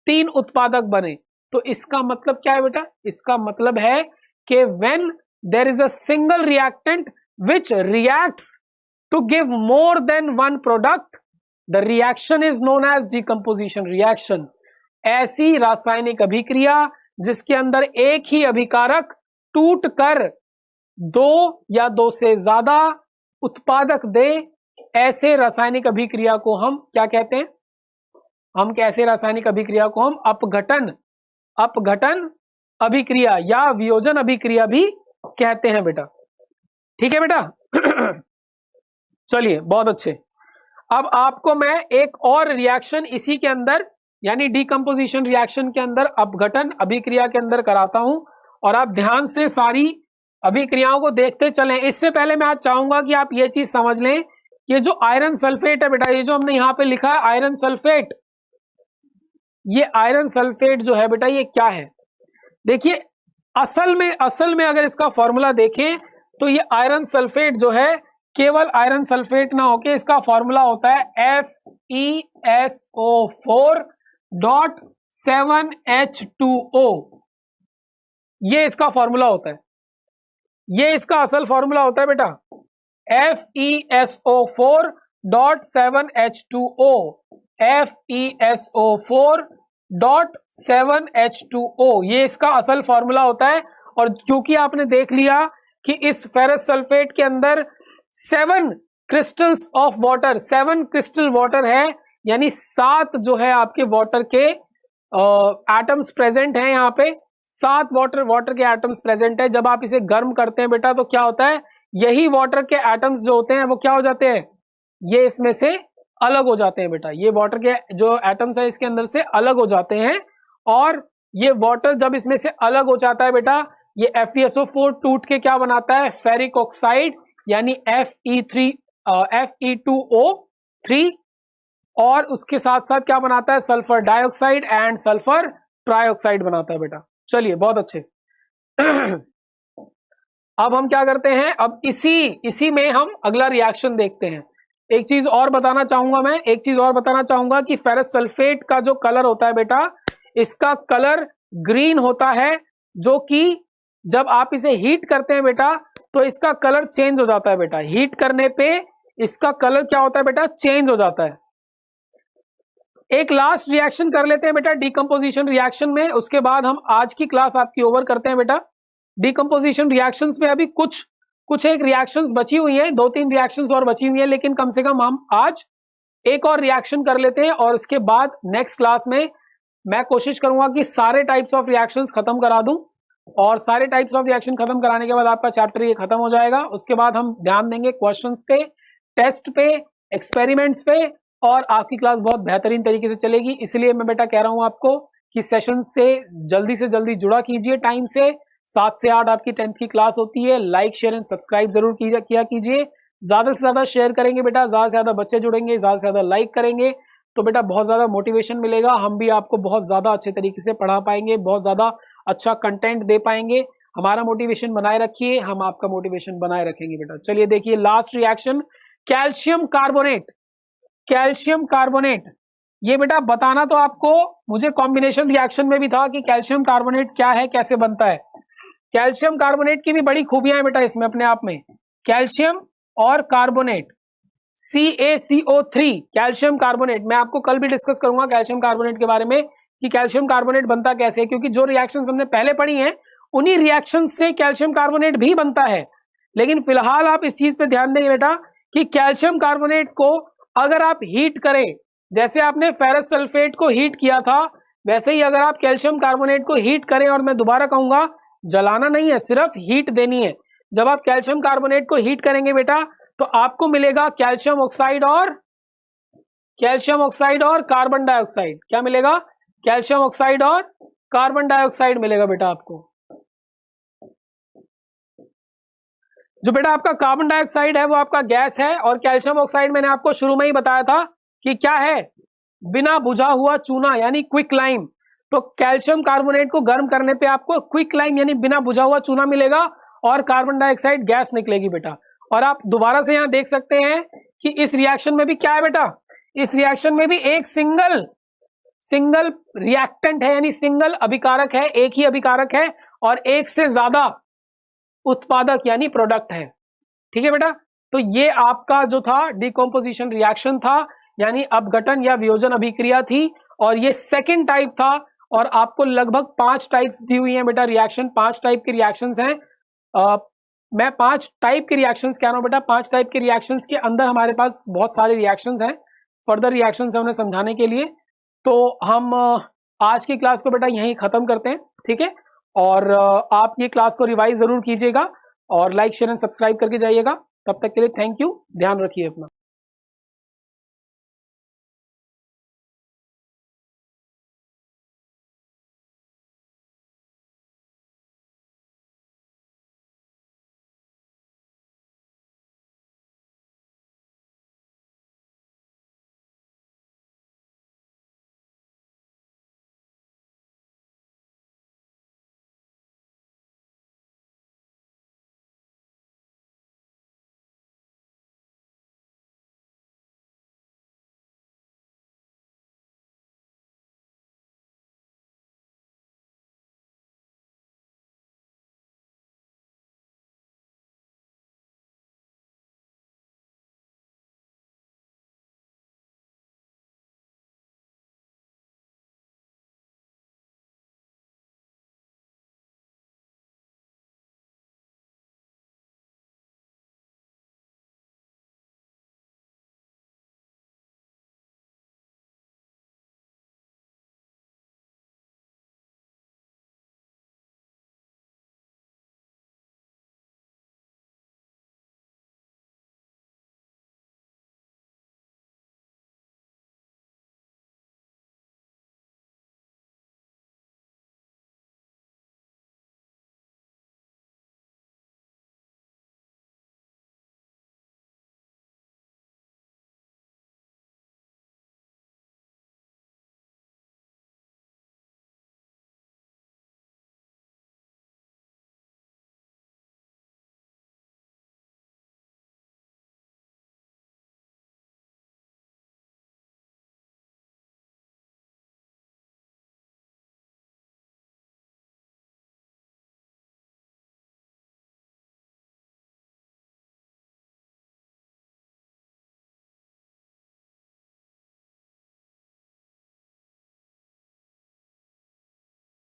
तीन उत्पादक बने। तो इसका मतलब क्या है बेटा? इसका मतलब है कि when there is a single reactant which reacts to give more than one product, the reaction is known as decomposition reaction। ऐसी रासायनिक अभिक्रिया जिसके अंदर एक ही अभिकारक टूट कर दो या दो से ज्यादा उत्पादक दे, ऐसे रासायनिक अभिक्रिया को हम क्या कहते हैं? हम कैसे रासायनिक अभिक्रिया को हम अपघटन अभिक्रिया या वियोजन अभिक्रिया भी कहते हैं बेटा। ठीक है बेटा। चलिए बहुत अच्छे। अब आपको मैं एक और रिएक्शन इसी के अंदर यानी डीकंपोजिशन रिएक्शन के अंदर अपघटन अभिक्रिया के अंदर कराता हूं, और आप ध्यान से सारी अभिक्रियाओं को देखते चलें। इससे पहले मैं आज चाहूंगा कि आप ये चीज समझ लें, ये जो आयरन सल्फेट है बेटा, ये जो हमने यहां पे लिखा है आयरन सल्फेट, ये आयरन सल्फेट जो है बेटा ये क्या है? देखिए असल में अगर इसका फॉर्मूला देखें तो ये आयरन सल्फेट जो है केवल आयरन सल्फेट ना होके इसका फॉर्मूला होता है FeSO4.7H2O। ये इसका फॉर्मूला होता है, ये इसका असल फॉर्मूला होता है बेटा, FeSO4.7H2O, FeSO4.7H2O, ये इसका असल फॉर्मूला होता है। और क्योंकि आपने देख लिया कि इस फेरस सल्फेट के अंदर 7 crystals of water, 7 crystal water है, यानी 7 जो है आपके वाटर के एटम्स प्रेजेंट हैं। यहाँ पे 7 वाटर के एटम्स प्रेजेंट है। जब आप इसे गर्म करते हैं बेटा तो क्या होता है? यही वाटर के एटम्स जो होते हैं वो क्या हो जाते हैं? ये इसमें से अलग हो जाते हैं बेटा। ये वाटर के जो एटम्स है इसके अंदर से अलग हो जाते हैं, और ये वाटर जब इसमें से अलग हो जाता है बेटा, ये FeSO4 टूट के क्या बनाता है? फेरिक ऑक्साइड यानी Fe2O3, और उसके साथ साथ क्या बनाता है? Sulphur dioxide and sulphur trioxide बनाता है बेटा। चलिए बहुत अच्छे। अब हम क्या करते हैं? अब इसी में हम अगला रिएक्शन देखते हैं। एक चीज और बताना चाहूंगा कि फेरस सल्फेट का जो कलर होता है बेटा, इसका कलर ग्रीन होता है, जो कि जब आप इसे हीट करते हैं बेटा तो इसका कलर चेंज हो जाता है बेटा। हीट करने पे इसका कलर क्या होता है बेटा? चेंज हो जाता है। एक लास्ट रिएक्शन कर लेते हैं बेटा डीकंपोजिशन रिएक्शन में, उसके बाद हम आज की क्लास आपकी ओवर करते हैं बेटा। डीकंपोजिशन रिएक्शंस में अभी कुछ एक रिएक्शंस बची हुई हैं, 2-3 रिएक्शंस और बची हुई हैं, लेकिन कम से कम हम आज एक और रिएक्शन कर लेते हैं, और उसके बाद नेक्स्ट क्लास में मैं कोशिश करूंगा कि सारे टाइप्स ऑफ रिएक्शंस खत्म करा दूं, और सारे टाइप्स ऑफ रिएक्शन खत्म कराने के बाद आपका चैप्टर ये खत्म हो जाएगा। उसके बाद हम ध्यान देंगे क्वेश्चंस पे, टेस्ट पे, एक्सपेरिमेंट्स पे, और आपकी क्लास बहुत बेहतरीन तरीके से चलेगी। इसलिए मैं बेटा कह रहा हूं आपको कि सेशन से जल्दी जुड़ा कीजिए टाइम से। 7 से 8 आपकी 10th की क्लास होती है। लाइक शेयर एंड सब्सक्राइब जरूर किया कीजिए। ज्यादा से ज्यादा शेयर करेंगे बेटा, ज्यादा से ज्यादा बच्चे जुड़ेंगे, ज्यादा से ज्यादा लाइक करेंगे तो बेटा बहुत ज्यादा मोटिवेशन मिलेगा। हम भी आपको बहुत ज्यादा अच्छे तरीके से पढ़ा पाएंगे, बहुत ज्यादा अच्छा कंटेंट दे पाएंगे। हमारा मोटिवेशन बनाए रखिए, हम आपका मोटिवेशन बनाए रखेंगे बेटा। चलिए देखिए लास्ट रिएक्शन, कैल्शियम कार्बोनेट। ये बेटा बताना तो आपको मुझे कॉम्बिनेशन रिएक्शन में भी था कि कैल्शियम कार्बोनेट क्या है, कैसे बनता है। कैल्शियम कार्बोनेट की भी बड़ी खूबियां हैं बेटा इसमें अपने आप में। कैल्शियम और कार्बोनेट CaCO3 कैल्शियम कार्बोनेट, मैं आपको कल भी डिस्कस करूंगा कैल्शियम कार्बोनेट के बारे में कि कैल्शियम कार्बोनेट बनता कैसे है, क्योंकि जो रिएक्शंस हमने पहले पढ़ी हैं उन्हीं रिएक्शन से कैल्शियम कार्बोनेट भी बनता है। लेकिन फिलहाल आप इस चीज पे ध्यान देंगे बेटा कि कैल्शियम कार्बोनेट को अगर आप हीट करें, जैसे आपने फेरस सल्फेट को हीट किया था, वैसे ही अगर आप कैल्शियम कार्बोनेट को हीट करें, और मैं दोबारा कहूंगा जलाना नहीं है, सिर्फ हीट देनी है। जब आप कैल्शियम कार्बोनेट को हीट करेंगे बेटा तो आपको मिलेगा कैल्शियम ऑक्साइड और कार्बन डाइऑक्साइड। क्या मिलेगा? कैल्शियम ऑक्साइड और कार्बन डाइऑक्साइड मिलेगा बेटा आपको। जो बेटा आपका कार्बन डाइऑक्साइड है वो आपका गैस है, और कैल्शियम ऑक्साइड मैंने आपको शुरू में ही बताया था कि क्या है, बिना बुझा हुआ चूना यानी क्विक लाइम। तो कैल्शियम कार्बोनेट को गर्म करने पे आपको क्विक लाइम यानी बिना बुझा हुआ चूना मिलेगा, और कार्बन डाइऑक्साइड गैस निकलेगी बेटा। और आप दोबारा से यहां देख सकते हैं कि इस रिएक्शन में भी क्या है बेटा, इस रिएक्शन में भी एक सिंगल रिएक्टेंट है, यानी सिंगल अभिकारक है, एक ही अभिकारक है, और एक से ज्यादा उत्पादक यानी प्रोडक्ट है। ठीक है बेटा, तो ये आपका जो था डिकम्पोजिशन रिएक्शन था, यानी अपघटन या वियोजन अभिक्रिया थी, और ये सेकंड टाइप था। और आपको लगभग 5 टाइप्स दी हुई हैं बेटा रिएक्शन, 5 टाइप के रिएक्शंस हैं। मैं 5 टाइप के रिएक्शंस कह रहा हूं बेटा, 5 टाइप के रिएक्शंस के अंदर हमारे पास बहुत सारे रिएक्शंस हैं, फर्दर रिएक्शंस है उन्हें समझाने के लिए। तो हम आज की क्लास को बेटा यहीं खत्म करते हैं, ठीक है। और आप ये क्लास को रिवाइज जरूर कीजिएगा, और लाइक शेयर एंड सब्सक्राइब करके जाइएगा। तब तक के लिए थैंक यू, ध्यान रखिए अपना।